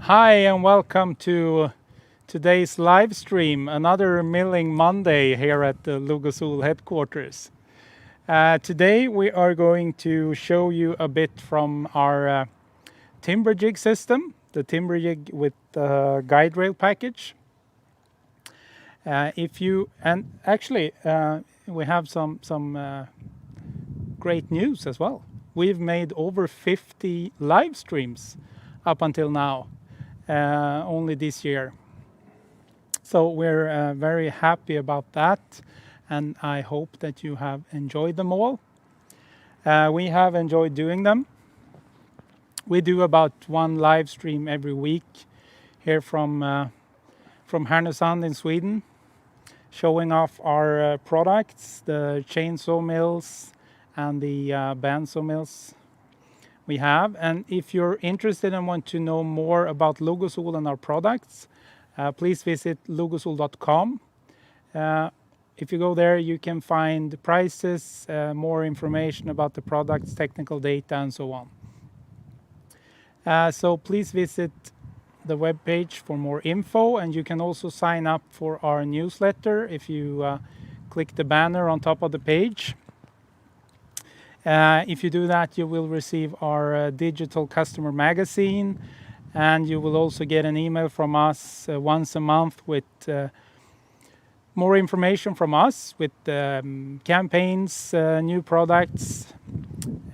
Hi and welcome to today's live stream, another Milling Monday here at the Logosol headquarters. Today we are going to show you a bit from our Timberjig system, the Timberjig with the guide rail package. We have some great news as well. We've made over 50 live streams up until now. Only this year. So we're very happy about that, and I hope that you have enjoyed them all. We have enjoyed doing them. We do about one live stream every week here from Härnösand in Sweden, showing off our products, the chainsaw mills and the bandsaw mills we have. And if you're interested and want to know more about Logosol and our products, please visit logosol.com. If you go there, you can find prices, more information about the products, technical data, and so on. So please visit the webpage for more info, and you can also sign up for our newsletter if you click the banner on top of the page. If you do that, you will receive our digital customer magazine, and you will also get an email from us once a month with more information from us, with campaigns, new products,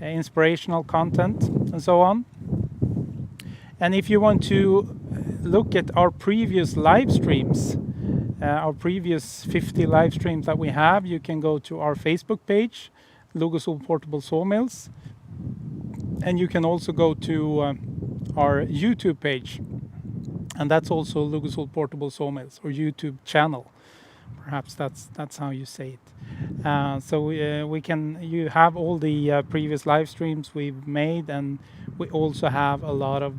inspirational content, and so on. And if you want to look at our previous live streams, our previous 50 live streams that we have, you can go to our Facebook page, Logosol Portable Sawmills, and you can also go to our YouTube page, and that's also Logosol Portable Sawmills, or YouTube channel. Perhaps that's how you say it. So you have all the previous live streams we've made, and we also have a lot of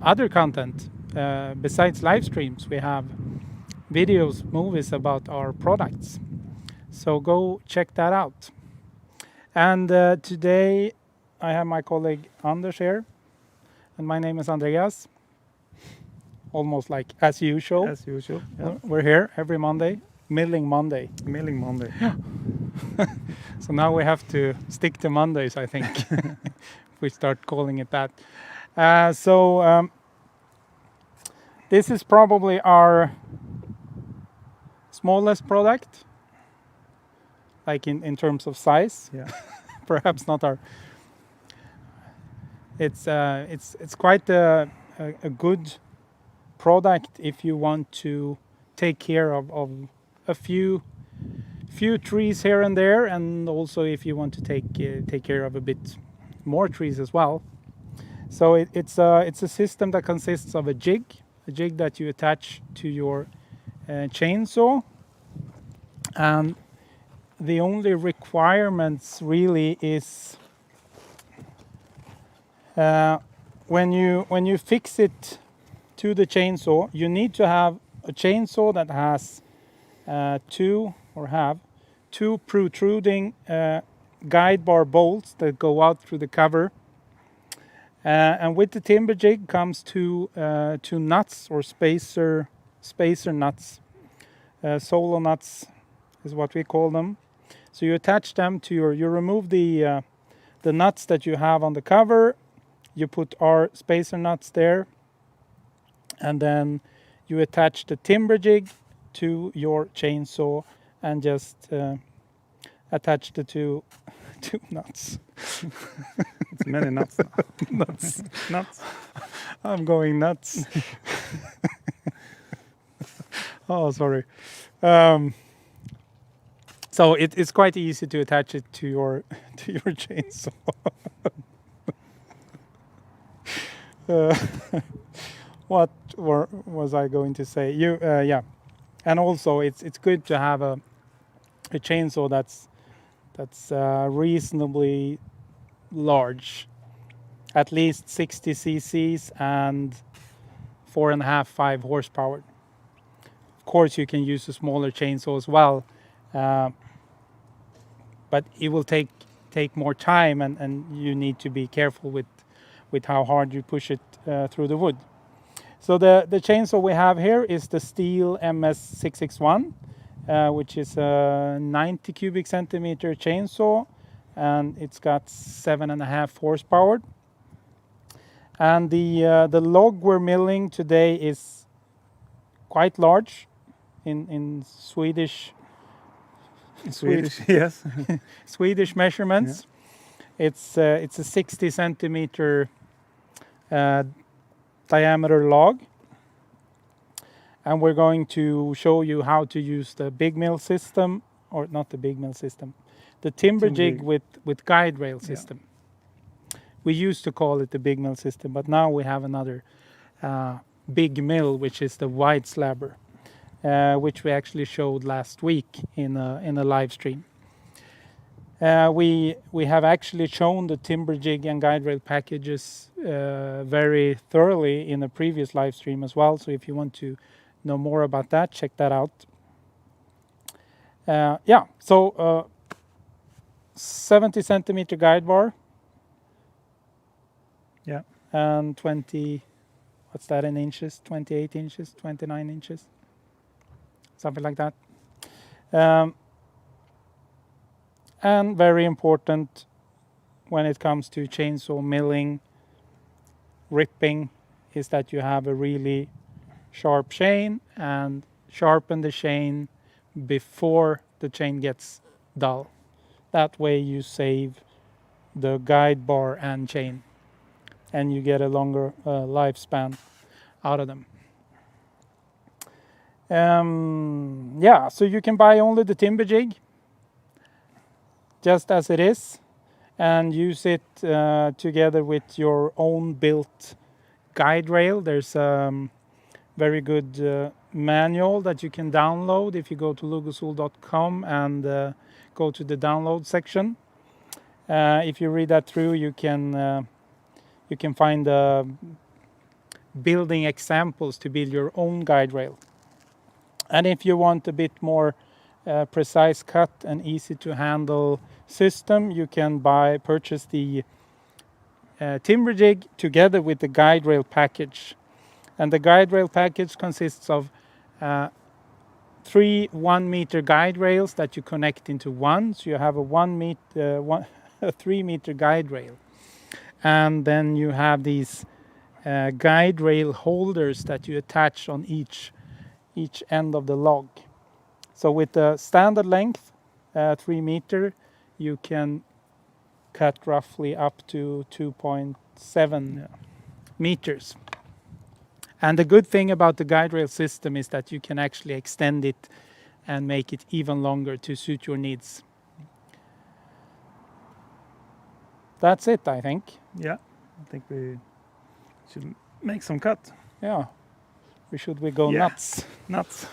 other content besides live streams. We have videos, movies about our products. So go check that out. And today I have my colleague Anders here, and my name is Andreas. Almost like as usual. As usual. Yeah. We're here every Monday, Milling Monday. Milling Monday. So now we have to stick to Mondays, I think, if we start calling it that. This is probably our smallest product, like in terms of size. Yeah. Perhaps not our. It's quite a good product if you want to take care of a few trees here and there, and also if you want to take care of a bit more trees as well. So it's a system that consists of a jig that you attach to your chainsaw, and the only requirements really is when you fix it to the chainsaw, you need to have a chainsaw that has two protruding guide bar bolts that go out through the cover. And with the Timberjig comes two nuts, or spacer nuts, solo nuts is what we call them. So you attach them to you remove the nuts that you have on the cover, you put our spacer nuts there, and then you attach the Timberjig to your chainsaw and just attach the two nuts. It's many nuts now. Nuts. I'm going nuts. Oh, sorry. So it's quite easy to attach it to your chainsaw. What was I going to say? Yeah, and also it's good to have a chainsaw that's reasonably large, at least 60 cc's and 4.5-5 horsepower. Of course, you can use a smaller chainsaw as well, but it will take more time, and you need to be careful with with how hard you push it through the wood. So the chainsaw we have here is the Steel MS661, which is a 90 cubic centimeter chainsaw, and it's got 7.5 horsepower. And the log we're milling today is quite large in Swedish yes. Swedish measurements. Yeah. It's a 60 centimeter diameter log, and we're going to show you how to use the big mill system, or not the big mill system, the Timberjig with guide rail system. Yeah. We used to call it the big mill system, but now we have another big mill, which is the wide slabber, which we actually showed last week in a live stream. We have actually shown the Timberjig and guide rail packages very thoroughly in a previous live stream as well. So if you want to know more about that, check that out. Yeah, so 70 centimeter guide bar. Yeah. And 20, what's that in inches? 28 inches, 29 inches, something like that. And very important when it comes to chainsaw milling, ripping, is that you have a really sharp chain and sharpen the chain before the chain gets dull. That way you save the guide bar and chain, and you get a longer lifespan out of them. Yeah, so you can buy only the Timberjig just as it is and use it together with your own built guide rail. There's a very good manual that you can download if you go to logosol.com and go to the download section. If you read that through, you can find building examples to build your own guide rail. And if you want a bit more precise cut and easy to handle system, you can purchase the Timberjig together with the guide rail package. And the guide rail package consists of 3 1-meter guide rails that you connect into one. So you have a 3-meter guide rail, and then you have these guide rail holders that you attach on each end of the log. So with the standard length, 3 meter, you can cut roughly up to 2.7 meters. And the good thing about the guide rail system is that you can actually extend it and make it even longer to suit your needs. That's it, I think. Yeah, I think we should make some cut. Yeah, we go nuts. Nuts.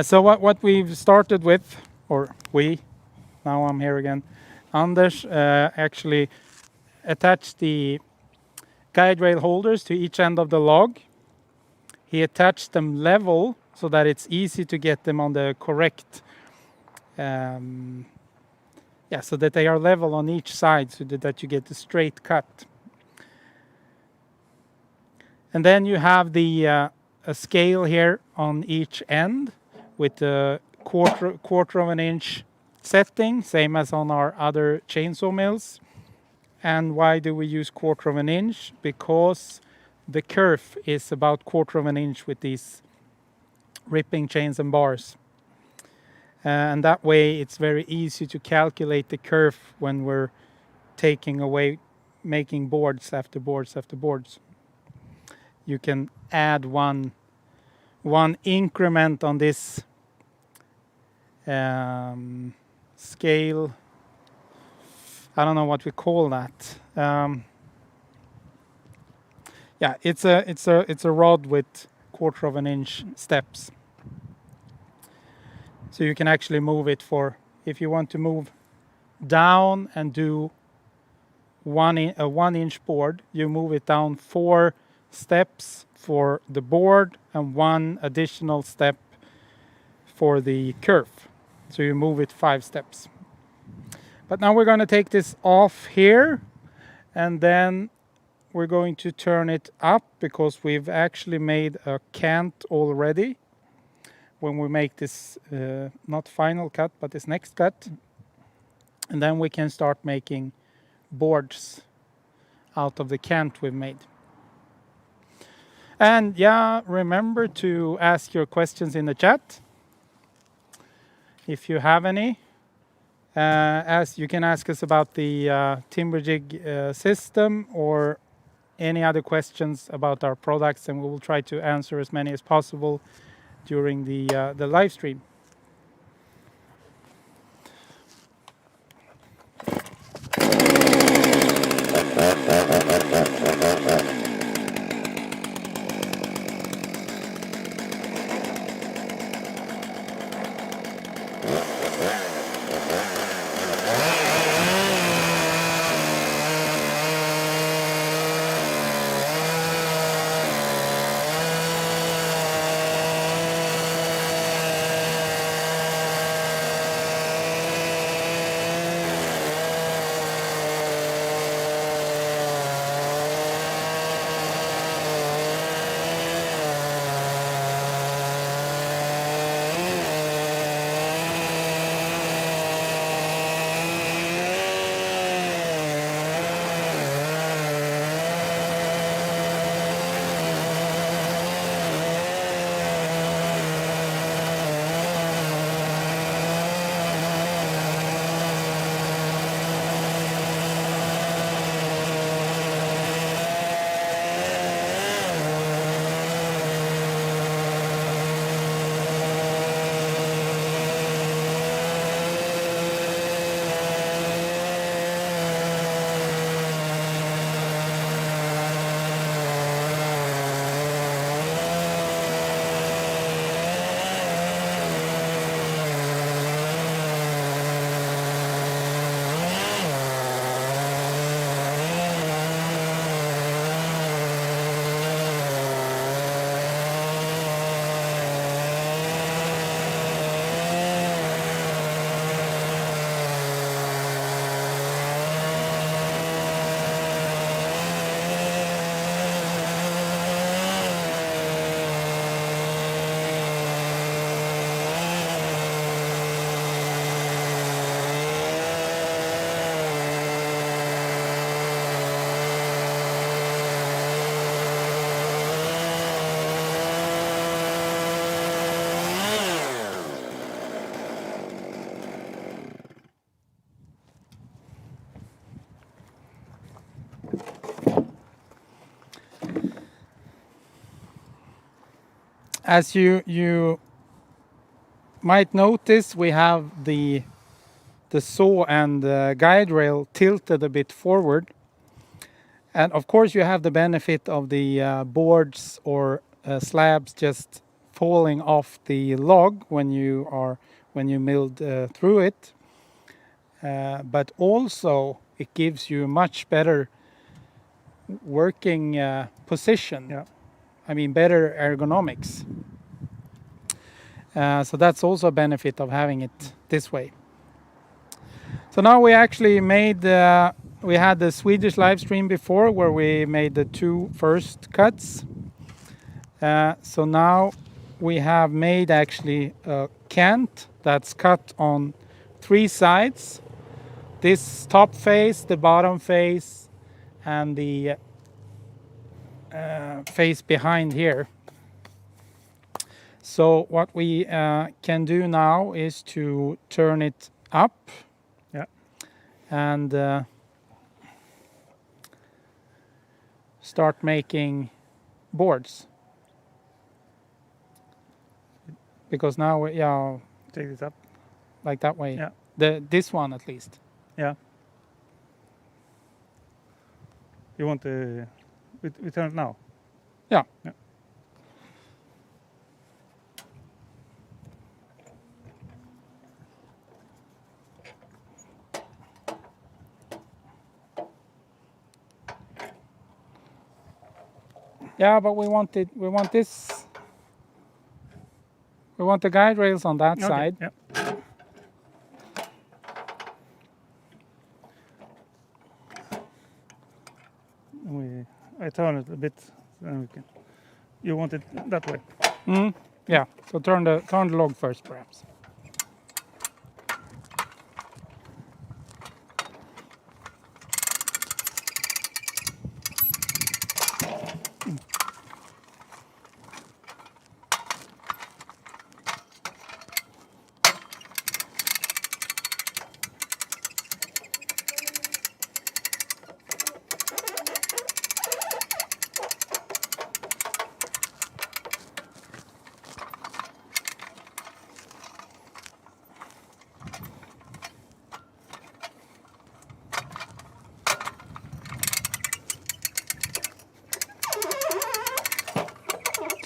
So what we've started with, now I'm here again, Anders actually attached the guide rail holders to each end of the log. He attached them level so that it's easy to get them on the correct, so that they are level on each side, so that you get a straight cut. And then you have a scale here on each end with a quarter of an inch setting, same as on our other chainsaw mills. And why do we use quarter of an inch? Because the kerf is about quarter of an inch with these ripping chains and bars. And that way it's very easy to calculate the kerf when we're making boards after boards after boards. You can add one increment on this scale. I don't know what we call that. It's a rod with quarter of an inch steps. So you can actually move it if you want to move down and do a 1-inch board, you move it down 4 steps for the board and 1 additional step for the kerf. So you move it 5 steps. But now we're going to take this off here, and then we're going to turn it up because we've actually made a cant already when we make this not final cut but this next cut, and then we can start making boards out of the cant we've made. And yeah, remember to ask your questions in the chat if you have any. As you can ask us about the Timberjig system or any other questions about our products, and we will try to answer as many as possible during the live stream. As you might notice, we have the saw and the guide rail tilted a bit forward, and of course you have the benefit of the boards or slabs just falling off the log when you milled through it, but also it gives you a much better working position. Yeah. I mean, better ergonomics. So that's also a benefit of having it this way. So now we actually made, we had the Swedish live stream before where we made the 2 first cuts. So now we have made actually a cant that's cut on 3 sides. This top face, the bottom face, and the face behind here. So what we can do now is to turn it up. Yeah. And start making boards. Because now we Take this up. like that way. Yeah. This one at least. Yeah. You want to... We turn it now? Yeah. Yeah. Yeah, but we want this. We want the guide rails on that Okay. side. Yeah. I turn it a bit. Then we can. You want it that way? Yeah. So turn the log first, perhaps.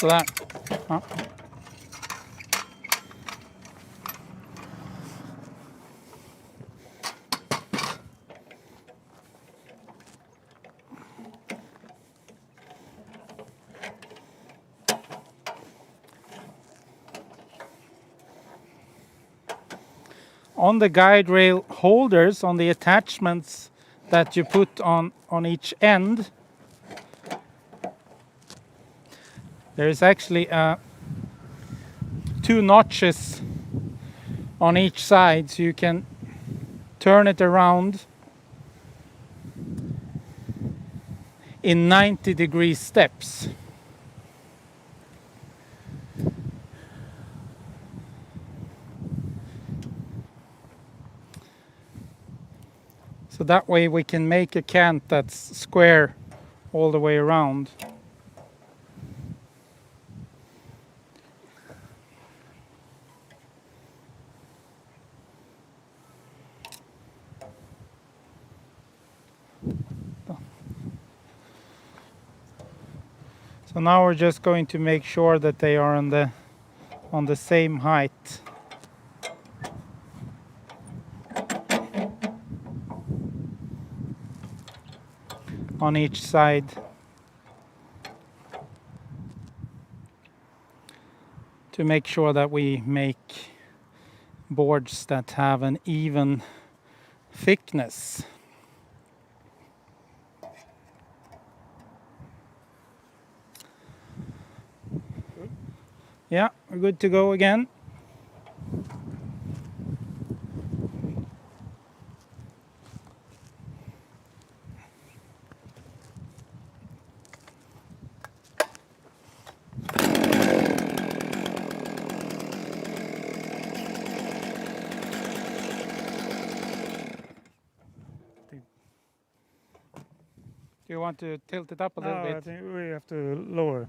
Sådär. Ja. On the guide rail holders, on the attachments that you put on each end, there is actually 2 notches on each side, so you can turn it around in 90-degree steps. So that way we can make a cant that's square all the way around. So now we're just going to make sure that they are on the same height. On each side. To make sure that we make boards that have an even thickness. Yeah, we're good to go again. Do you want to tilt it up a little bit? I think we have to lower.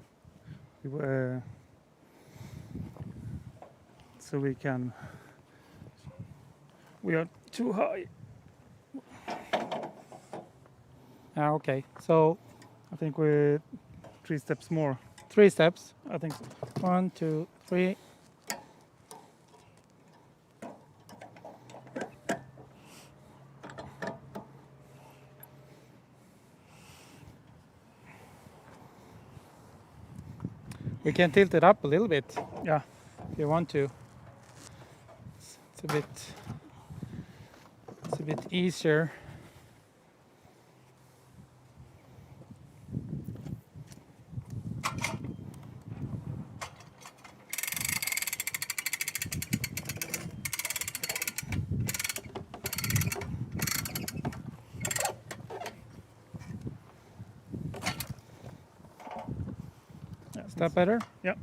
So we can. We are too high. Okay, so I think we're 3 steps more. 3 steps. I think so. 1, 2, 3. We can tilt it up a little bit. Yeah. If you want to. It's a bit easier. Is that better? Yeah.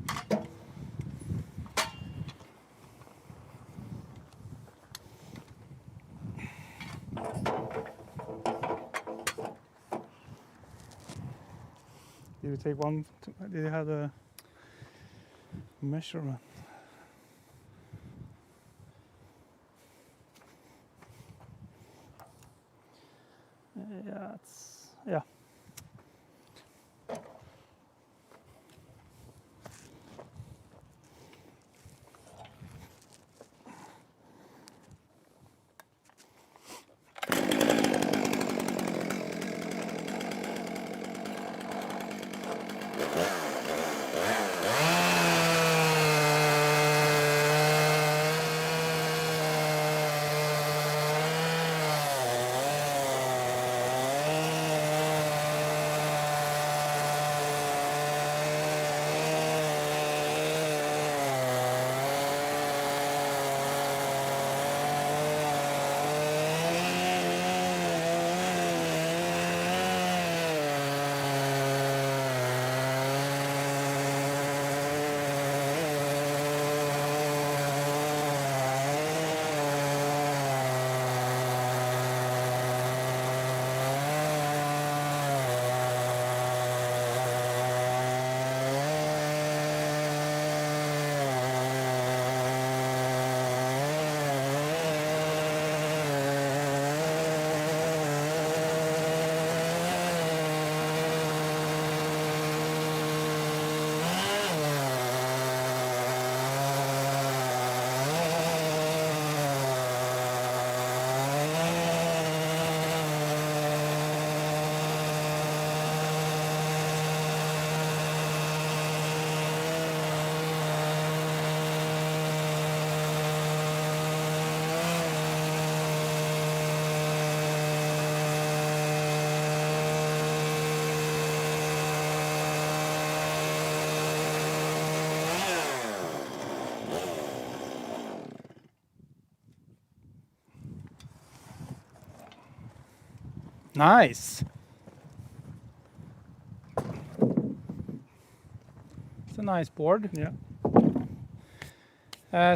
Did you take one? Did you have a measurement? Yeah. Nice. It's a nice board. Yeah.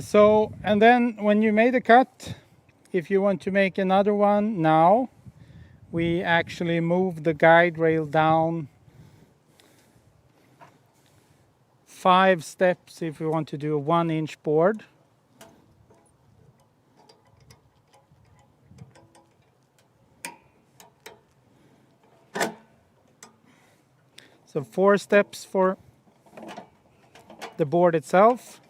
So, and then when you made a cut, if you want to make another one now, we actually move the guide rail down 5 steps if we want to do a 1-inch board. So 4 steps for the board itself.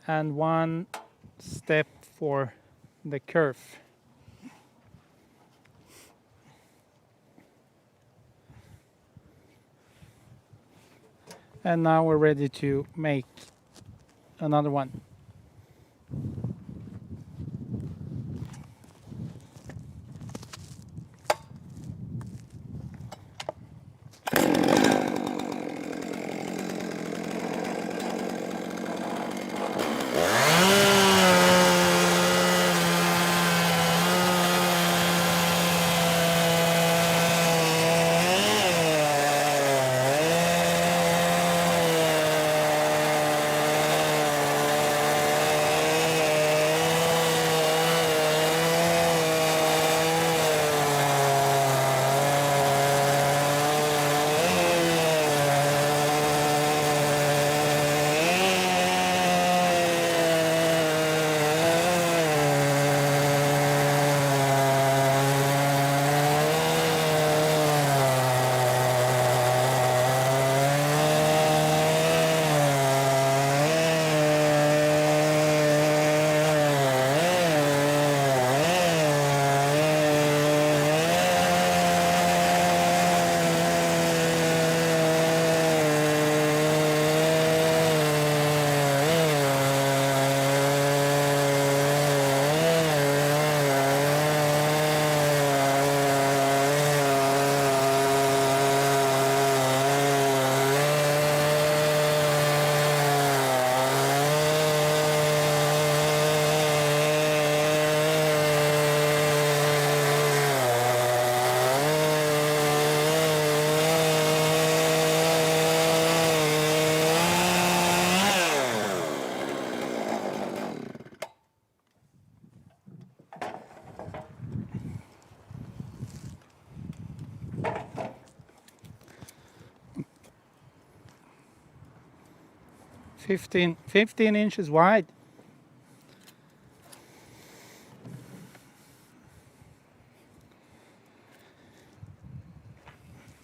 And 1 step for the curve. And now we're ready to make another one. Fifteen inches wide.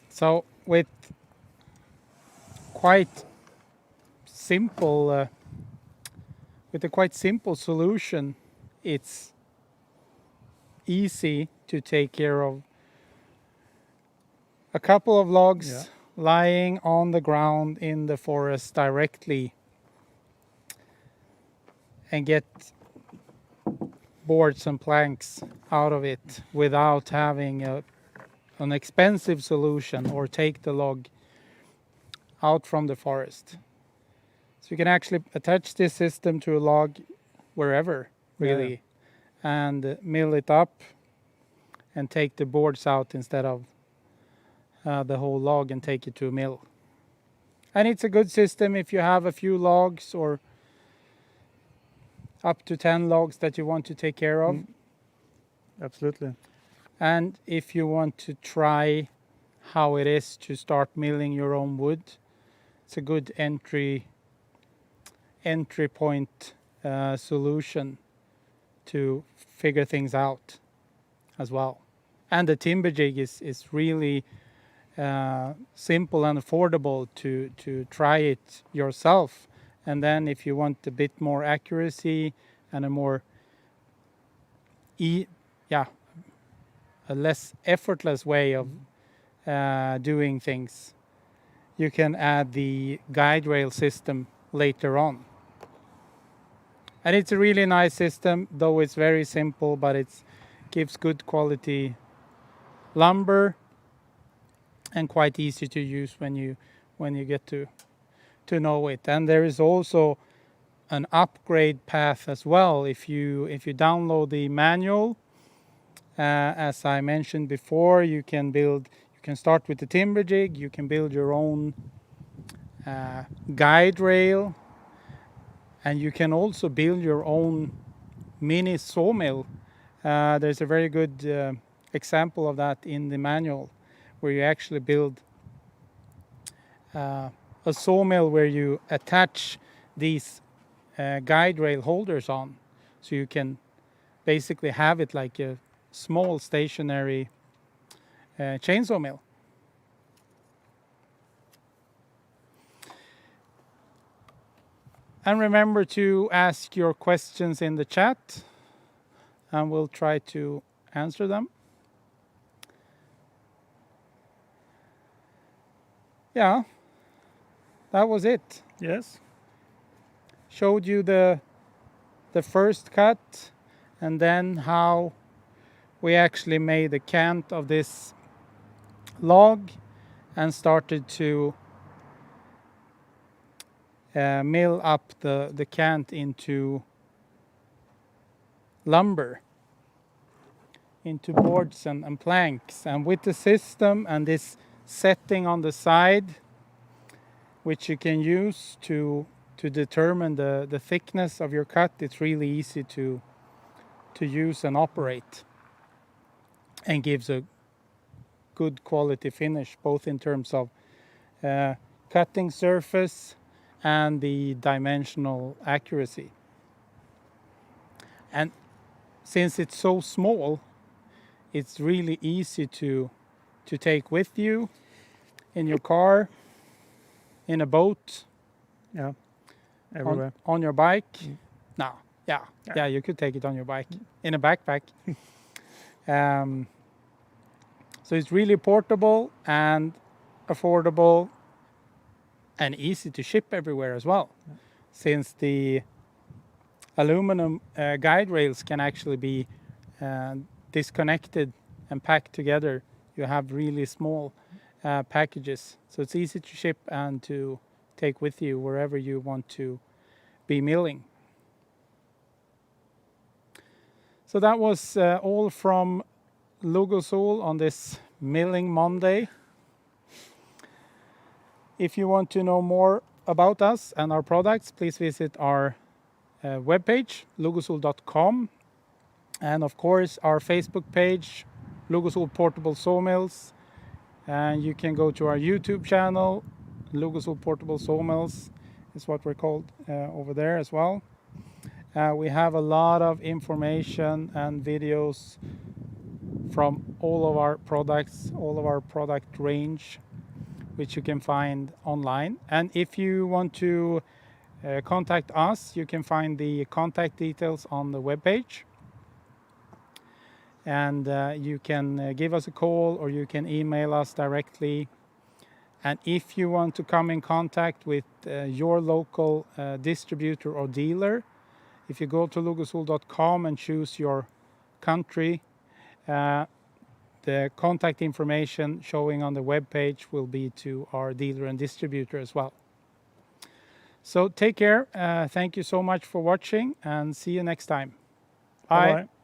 So with quite simple, with a quite simple solution, it's easy to take care of a couple of logs lying on the ground in the forest directly and get boards and planks out of it without having an expensive solution or take the log out from the forest. So you can actually attach this system to a log wherever, really, and mill it up and take the boards out instead of the whole log and take it to a mill. And it's a good system if you have a few logs or up to 10 logs that you want to take care of. Absolutely. And if you want to try how it is to start milling your own wood, it's a good entry point solution to figure things out as well. And the Timberjig is really simple and affordable to try it yourself. And then if you want a bit more accuracy and a more a less effortless way of doing things, you can add the guide rail system later on. And it's a really nice system, though it's very simple, but it gives good quality lumber and quite easy to use when you get to know it. And there is also an upgrade path as well. If you download the manual, as I mentioned before, you can start with the Timberjig, you can build your own guide rail, and you can also build your own mini sawmill. There's a very good example of that in the manual, where you actually build a sawmill where you attach these guide rail holders on, so you can basically have it like a small stationary chainsaw mill. And remember to ask your questions in the chat, and we'll try to answer them. Yeah, that was it. Yes. Showed you the first cut, and then how we actually made a cant of this log and started to mill up the cant into lumber, into boards and planks. And with the system and this setting on the side, which you can use to determine the thickness of your cut, it's really easy to use and operate, and gives a good quality finish, both in terms of cutting surface and the dimensional accuracy. And since it's so small, it's really easy to take with you in your car, in a boat, Yeah. Everywhere. on your bike. No, yeah, you could take it on your bike, in a backpack. So it's really portable and affordable and easy to ship everywhere as well, since the aluminum guide rails can actually be disconnected and packed together. You have really small packages, so it's easy to ship and to take with you wherever you want to be milling. So that was all from Logosol on this Milling Monday. If you want to know more about us and our products, please visit our webpage, logosol.com, and of course our Facebook page, Logosol Portable Sawmills. And you can go to our YouTube channel, Logosol Portable Sawmills is what we're called over there as well. We have a lot of information and videos from all of our products, all of our product range, which you can find online. And if you want to contact us, you can find the contact details on the webpage. And you can give us a call, or you can email us directly. And if you want to come in contact with your local distributor or dealer, if you go to logosol.com and choose your country, the contact information showing on the webpage will be to our dealer and distributor as well. So take care. Thank you so much for watching, and see you next time. Bye. Bye-bye.